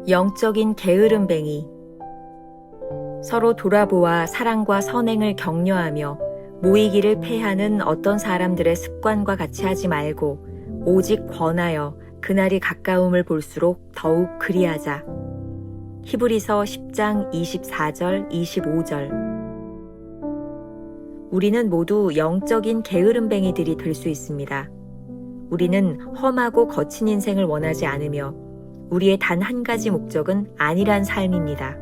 영적인 게으름뱅이. 서로 돌아보아 사랑과 선행을 격려하며 모이기를 패하는 어떤 사람들의 습관과 같이 하지 말고 오직 권하여 그날이 가까움을 볼수록 더욱 그리하자. 히브리서 10장 24절 25절. 우리는 모두 영적인 게으름뱅이들이 될 수 있습니다. 우리는 험하고 거친 인생을 원하지 않으며 우리의 단 한 가지 목적은 안일한 삶입니다.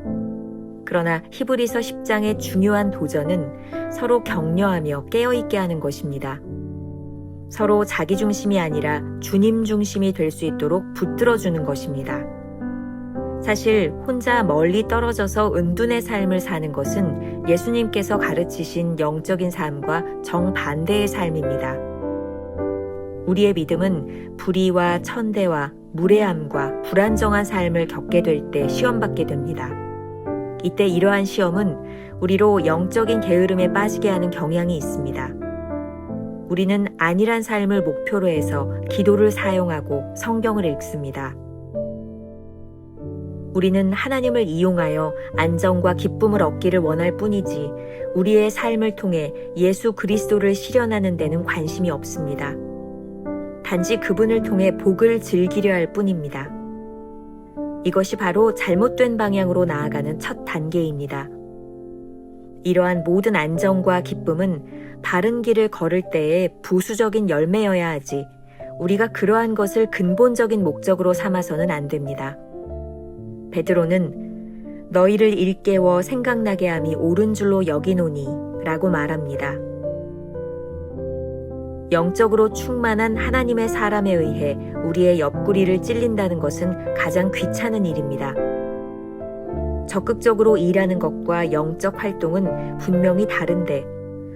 그러나 히브리서 10장의 중요한 도전은 서로 격려하며 깨어있게 하는 것입니다. 서로 자기 중심이 아니라 주님 중심이 될 수 있도록 붙들어주는 것입니다. 사실 혼자 멀리 떨어져서 은둔의 삶을 사는 것은 예수님께서 가르치신 영적인 삶과 정반대의 삶입니다. 우리의 믿음은 불의와 천대와 무례함과 불안정한 삶을 겪게 될 때 시험받게 됩니다. 이때 이러한 시험은 우리로 영적인 게으름에 빠지게 하는 경향이 있습니다. 우리는 안일한 삶을 목표로 해서 기도를 사용하고 성경을 읽습니다. 우리는 하나님을 이용하여 안정과 기쁨을 얻기를 원할 뿐이지 우리의 삶을 통해 예수 그리스도를 실현하는 데는 관심이 없습니다. 단지 그분을 통해 복을 즐기려 할 뿐입니다. 이것이 바로 잘못된 방향으로 나아가는 첫 단계입니다. 이러한 모든 안정과 기쁨은 바른 길을 걸을 때의 부수적인 열매여야 하지 우리가 그러한 것을 근본적인 목적으로 삼아서는 안 됩니다. 베드로는 너희를 일깨워 생각나게 함이 옳은 줄로 여기노니 라고 말합니다. 영적으로 충만한 하나님의 사람에 의해 우리의 옆구리를 찔린다는 것은 가장 귀찮은 일입니다. 적극적으로 일하는 것과 영적 활동은 분명히 다른데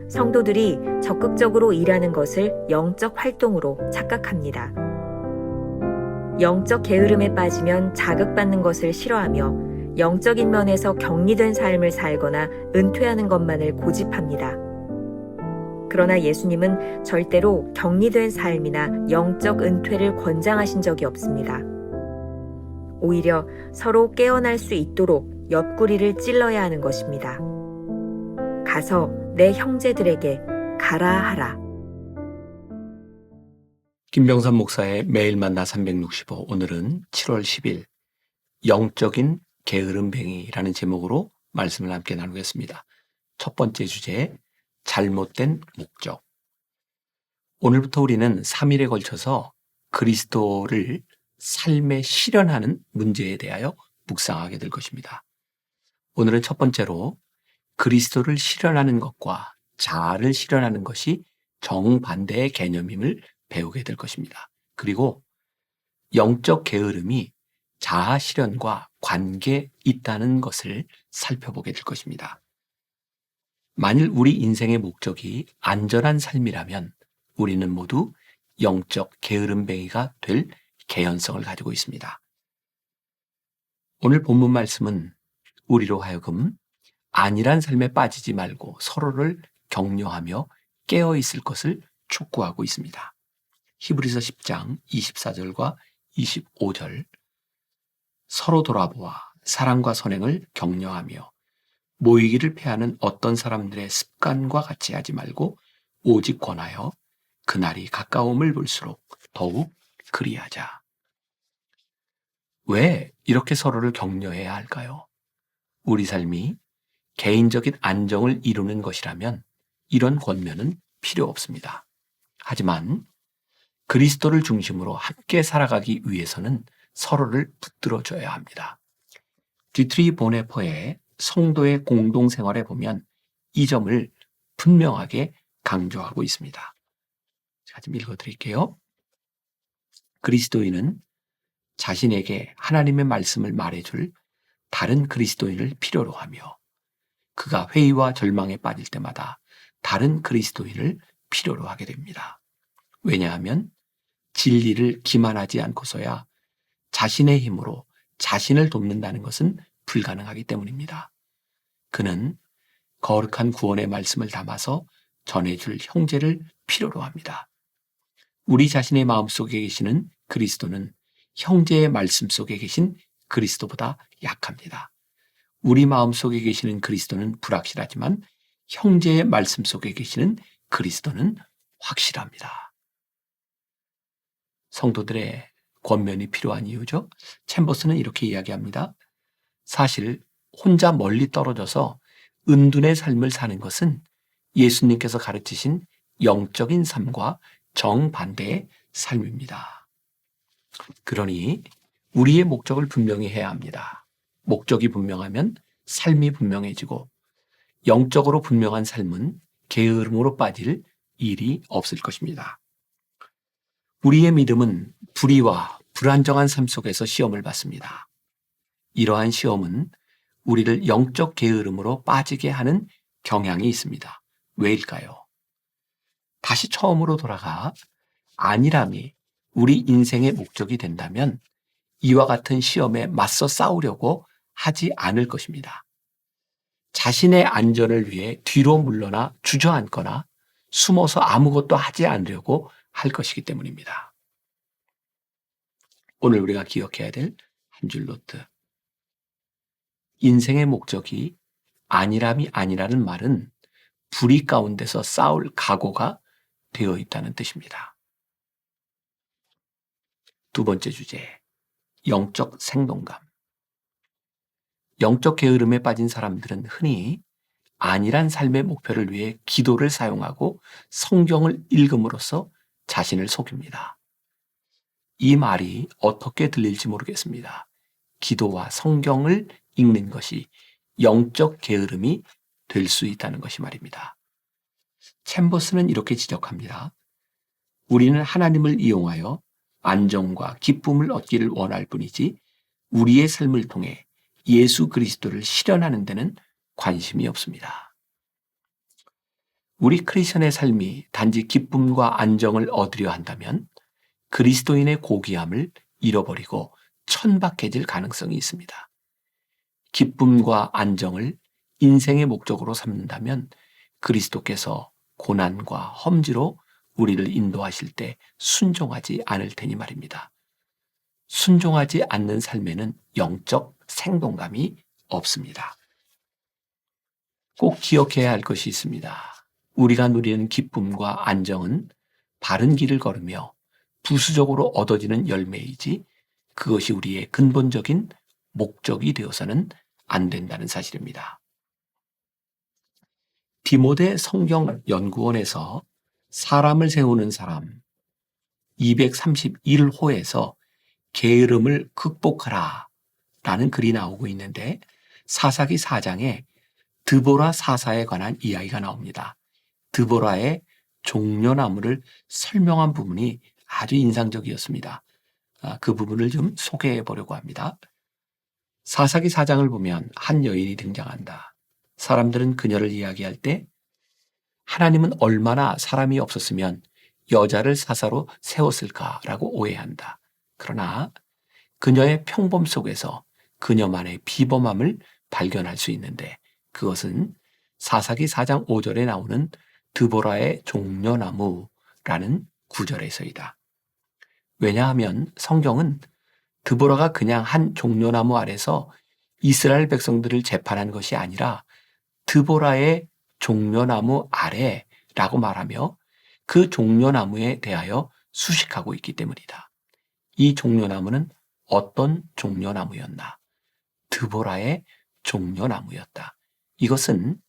성도들이 적극적으로 일하는 것을 영적 활동으로 착각합니다. 영적 게으름에 빠지면 자극받는 것을 싫어하며 영적인 면에서 격리된 삶을 살거나 은퇴하는 것만을 고집합니다. 그러나 예수님은 절대로 격리된 삶이나 영적 은퇴를 권장하신 적이 없습니다. 오히려 서로 깨어날 수 있도록 옆구리를 찔러야 하는 것입니다. 가서 내 형제들에게 가라 하라. 김병선 목사의 매일 만나 365, 오늘은 7월 10일 영적인 게으름뱅이라는 제목으로 말씀을 함께 나누겠습니다. 첫 번째 주제, 잘못된 목적. 오늘부터 우리는 3일에 걸쳐서 그리스도를 삶에 실현하는 문제에 대하여 묵상하게 될 것입니다. 오늘은 첫 번째로 그리스도를 실현하는 것과 자아를 실현하는 것이 정반대의 개념임을 배우게 될 것입니다. 그리고 영적 게으름이 자아 실현과 관계에 있다는 것을 살펴보게 될 것입니다. 만일 우리 인생의 목적이 안전한 삶이라면 우리는 모두 영적 게으름뱅이가 될 개연성을 가지고 있습니다. 오늘 본문 말씀은 우리로 하여금 안일한 삶에 빠지지 말고 서로를 격려하며 깨어 있을 것을 촉구하고 있습니다. 히브리서 10장 24절과 25절. 서로 돌아보아 사랑과 선행을 격려하며 모이기를 패하는 어떤 사람들의 습관과 같이 하지 말고 오직 권하여 그날이 가까움을 볼수록 더욱 그리하자. 왜 이렇게 서로를 격려해야 할까요? 우리 삶이 개인적인 안정을 이루는 것이라면 이런 권면은 필요 없습니다. 하지만 그리스도를 중심으로 함께 살아가기 위해서는 서로를 붙들어줘야 합니다. 디트리 보네퍼의 성도의 공동생활에 보면 이 점을 분명하게 강조하고 있습니다. 제가 좀 읽어드릴게요. 그리스도인은 자신에게 하나님의 말씀을 말해줄 다른 그리스도인을 필요로 하며 그가 회의와 절망에 빠질 때마다 다른 그리스도인을 필요로 하게 됩니다. 왜냐하면 진리를 기만하지 않고서야 자신의 힘으로 자신을 돕는다는 것은 불가능하기 때문입니다. 그는 거룩한 구원의 말씀을 담아서 전해줄 형제를 필요로 합니다. 우리 자신의 마음속에 계시는 그리스도는 형제의 말씀 속에 계신 그리스도보다 약합니다. 우리 마음속에 계시는 그리스도는 불확실하지만 형제의 말씀 속에 계시는 그리스도는 확실합니다. 성도들의 권면이 필요한 이유죠. 챔버스는 이렇게 이야기합니다. 사실 혼자 멀리 떨어져서 은둔의 삶을 사는 것은 예수님께서 가르치신 영적인 삶과 정반대의 삶입니다. 그러니 우리의 목적을 분명히 해야 합니다. 목적이 분명하면 삶이 분명해지고 영적으로 분명한 삶은 게으름으로 빠질 일이 없을 것입니다. 우리의 믿음은 불의와 불안정한 삶 속에서 시험을 받습니다. 이러한 시험은 우리를 영적 게으름으로 빠지게 하는 경향이 있습니다. 왜일까요? 다시 처음으로 돌아가 안일함이 우리 인생의 목적이 된다면 이와 같은 시험에 맞서 싸우려고 하지 않을 것입니다. 자신의 안전을 위해 뒤로 물러나 주저앉거나 숨어서 아무것도 하지 않으려고 할 것이기 때문입니다. 오늘 우리가 기억해야 될 한 줄 노트. 인생의 목적이 안일함이 아니라는 말은 불의 가운데서 싸울 각오가 되어 있다는 뜻입니다. 두 번째 주제, 영적 생동감. 영적 게으름에 빠진 사람들은 흔히 안일한 삶의 목표를 위해 기도를 사용하고 성경을 읽음으로써 자신을 속입니다. 이 말이 어떻게 들릴지 모르겠습니다. 기도와 성경을 읽는 것이 영적 게으름이 될 수 있다는 것이 말입니다. 챔버스는 이렇게 지적합니다. 우리는 하나님을 이용하여 안정과 기쁨을 얻기를 원할 뿐이지 우리의 삶을 통해 예수 그리스도를 실현하는 데는 관심이 없습니다. 우리 크리스천의 삶이 단지 기쁨과 안정을 얻으려 한다면 그리스도인의 고귀함을 잃어버리고 천박해질 가능성이 있습니다. 기쁨과 안정을 인생의 목적으로 삼는다면 그리스도께서 고난과 험지로 우리를 인도하실 때 순종하지 않을 테니 말입니다. 순종하지 않는 삶에는 영적 생동감이 없습니다. 꼭 기억해야 할 것이 있습니다. 우리가 누리는 기쁨과 안정은 바른 길을 걸으며 부수적으로 얻어지는 열매이지 그것이 우리의 근본적인 목적이 되어서는 안 된다는 사실입니다. 디모데 성경연구원에서 사람을 세우는 사람 231호에서 게으름을 극복하라 라는 글이 나오고 있는데 사사기 4장에 드보라 사사에 관한 이야기가 나옵니다. 드보라의 종려나무를 설명한 부분이 아주 인상적이었습니다. 그 부분을 좀 소개해 보려고 합니다. 사사기 4장을 보면 한 여인이 등장한다. 사람들은 그녀를 이야기할 때 하나님은 얼마나 사람이 없었으면 여자를 사사로 세웠을까라고 오해한다. 그러나 그녀의 평범 속에서 그녀만의 비범함을 발견할 수 있는데 그것은 사사기 4장 5절에 나오는 드보라의 종려나무라는 구절에서이다. 왜냐하면 성경은 드보라가 그냥 한 종려나무 아래서 이스라엘 백성들을 재판한 것이 아니라 드보라의 종려나무 아래라고 말하며 그 종려나무에 대하여 수식하고 있기 때문이다. 이 종려나무는 어떤 종려나무였나? 드보라의 종려나무였다. 이것은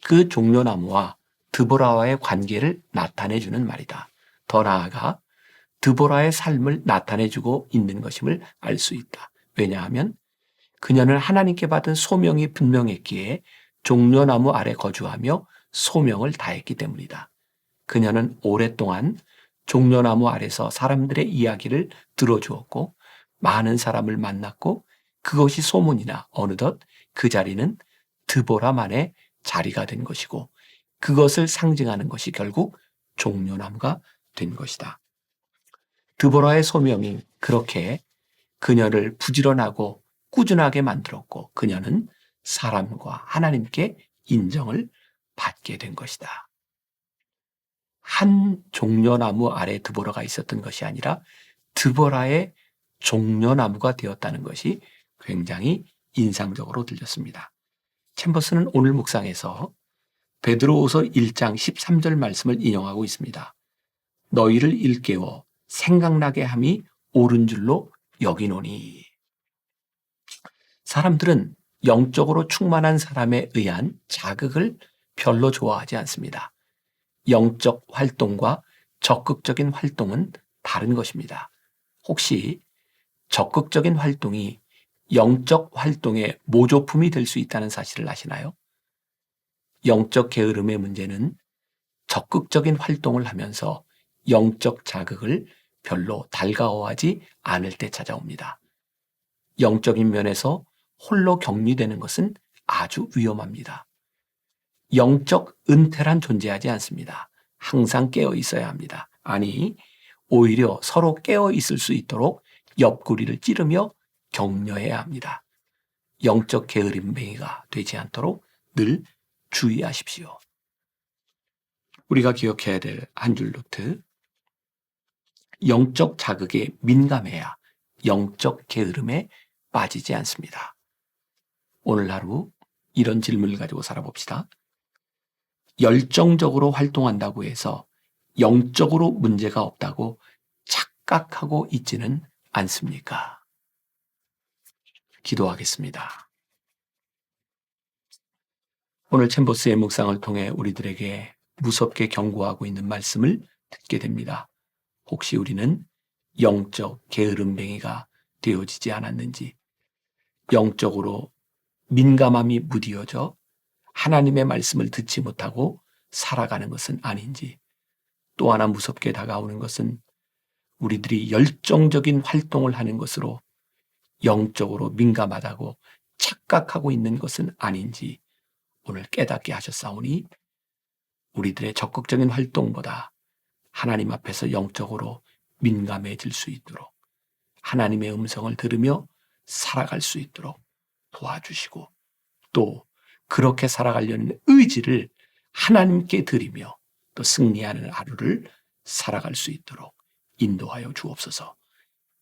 그 종려나무와 드보라와의 관계를 나타내주는 말이다. 더 나아가 드보라의 삶을 나타내주고 있는 것임을 알 수 있다. 왜냐하면 그녀는 하나님께 받은 소명이 분명했기에 종려나무 아래 거주하며 소명을 다했기 때문이다. 그녀는 오랫동안 종려나무 아래서 사람들의 이야기를 들어주었고 많은 사람을 만났고 그것이 소문이나 어느덧 그 자리는 드보라만의 자리가 된 것이고 그것을 상징하는 것이 결국 종려나무가 된 것이다. 드보라의 소명이 그렇게 그녀를 부지런하고 꾸준하게 만들었고 그녀는 사람과 하나님께 인정을 받게 된 것이다. 한 종려나무 아래 드보라가 있었던 것이 아니라 드보라의 종려나무가 되었다는 것이 굉장히 인상적으로 들렸습니다. 챔버스는 오늘 묵상에서 베드로후서 1장 13절 말씀을 인용하고 있습니다. 너희를 일깨워 생각나게 함이 옳은 줄로 여기노니. 사람들은 영적으로 충만한 사람에 의한 자극을 별로 좋아하지 않습니다. 영적 활동과 적극적인 활동은 다른 것입니다. 혹시 적극적인 활동이 영적 활동의 모조품이 될 수 있다는 사실을 아시나요? 영적 게으름의 문제는 적극적인 활동을 하면서 영적 자극을 별로 달가워하지 않을 때 찾아옵니다. 영적인 면에서 홀로 격리되는 것은 아주 위험합니다. 영적 은퇴란 존재하지 않습니다. 항상 깨어 있어야 합니다. 아니, 오히려 서로 깨어 있을 수 있도록 옆구리를 찌르며 격려해야 합니다. 영적 게으름뱅이가 되지 않도록 늘 주의하십시오. 우리가 기억해야 될 한 줄 노트. 영적 자극에 민감해야 영적 게으름에 빠지지 않습니다. 오늘 하루 이런 질문을 가지고 살아봅시다. 열정적으로 활동한다고 해서 영적으로 문제가 없다고 착각하고 있지는 않습니까? 기도하겠습니다. 오늘 챔버스의 묵상을 통해 우리들에게 무섭게 경고하고 있는 말씀을 듣게 됩니다. 혹시 우리는 영적 게으름뱅이가 되어지지 않았는지, 영적으로 민감함이 무디어져 하나님의 말씀을 듣지 못하고 살아가는 것은 아닌지, 또 하나 무섭게 다가오는 것은 우리들이 열정적인 활동을 하는 것으로 영적으로 민감하다고 착각하고 있는 것은 아닌지 오늘 깨닫게 하셨사오니 우리들의 적극적인 활동보다 하나님 앞에서 영적으로 민감해질 수 있도록 하나님의 음성을 들으며 살아갈 수 있도록 도와주시고 또 그렇게 살아가려는 의지를 하나님께 드리며 또 승리하는 하루를 살아갈 수 있도록 인도하여 주옵소서.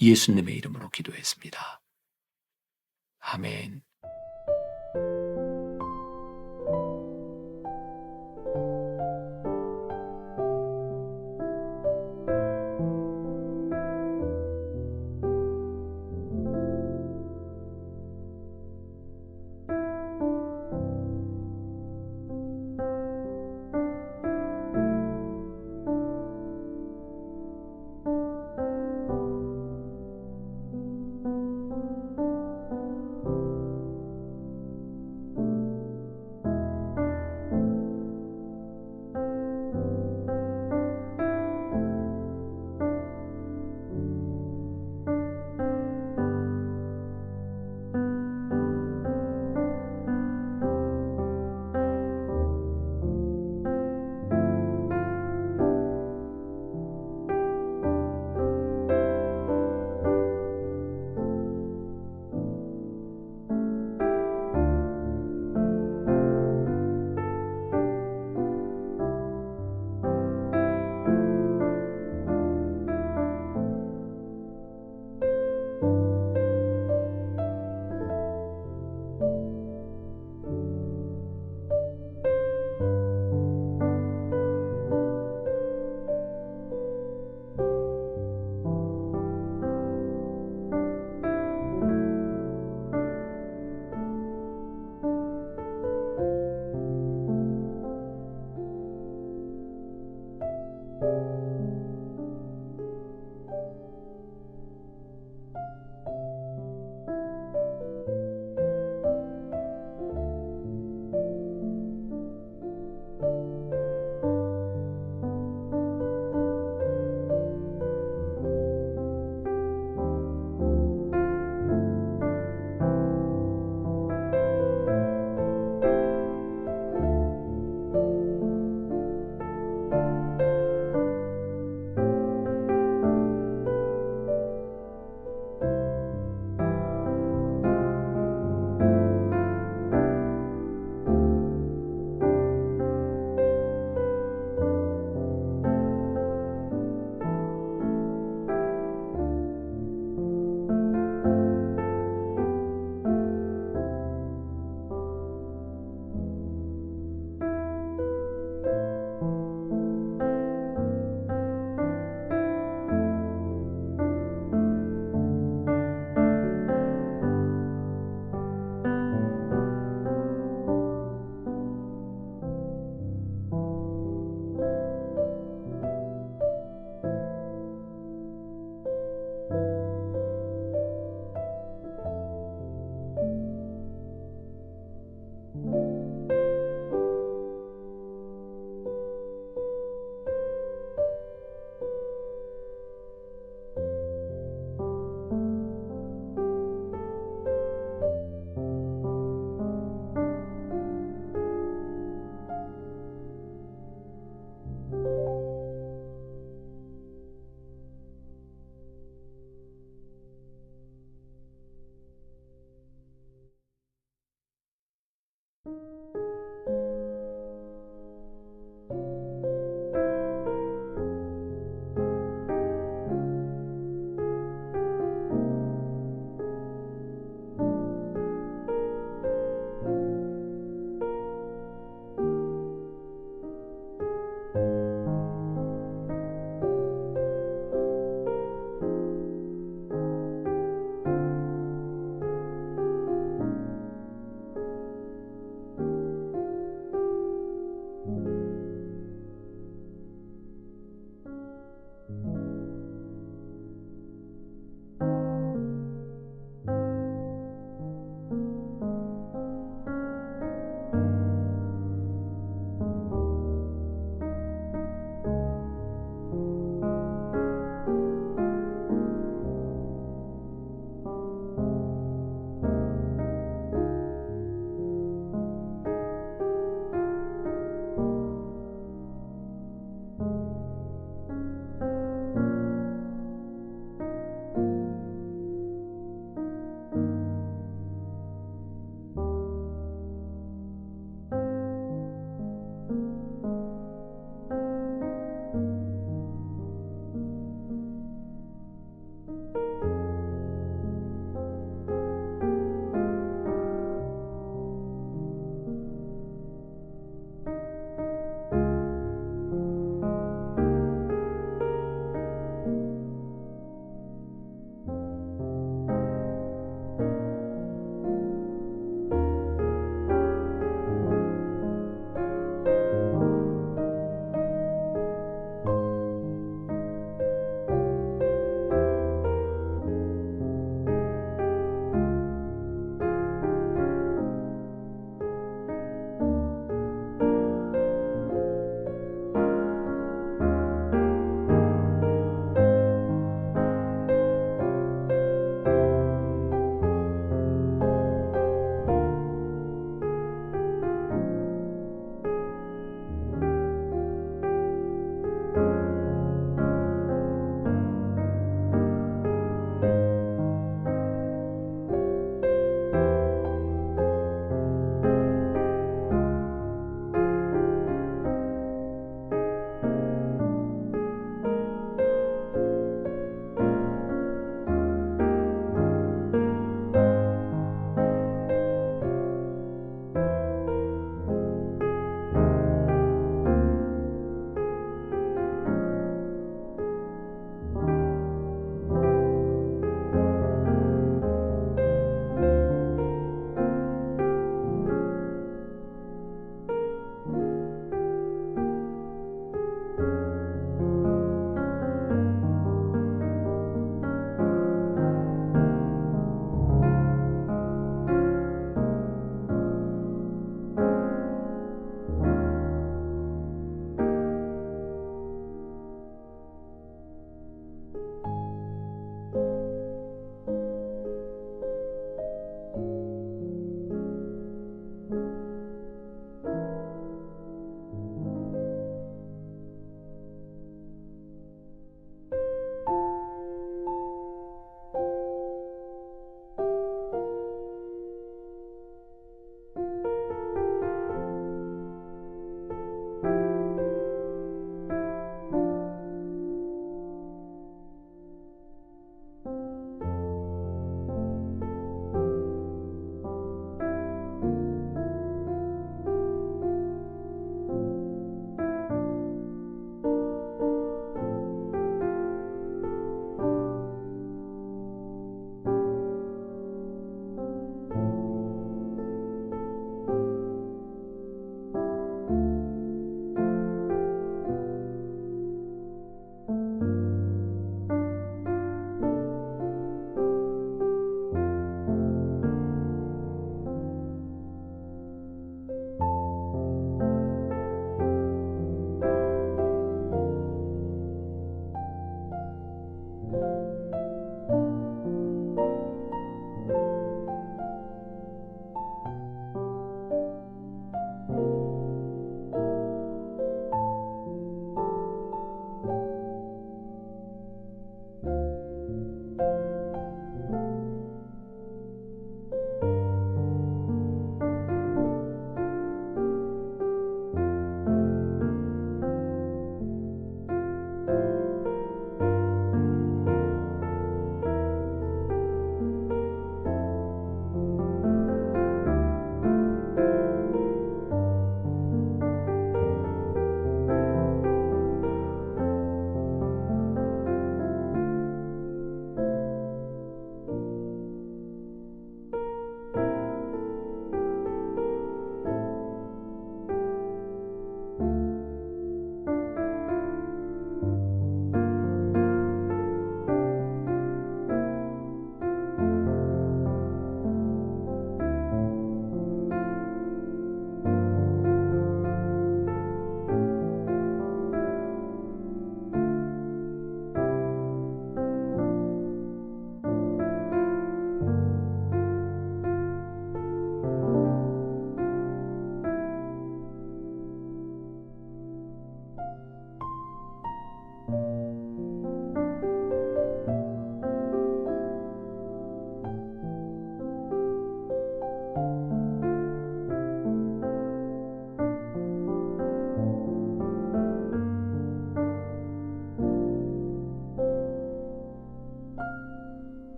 예수님의 이름으로 기도했습니다. 아멘.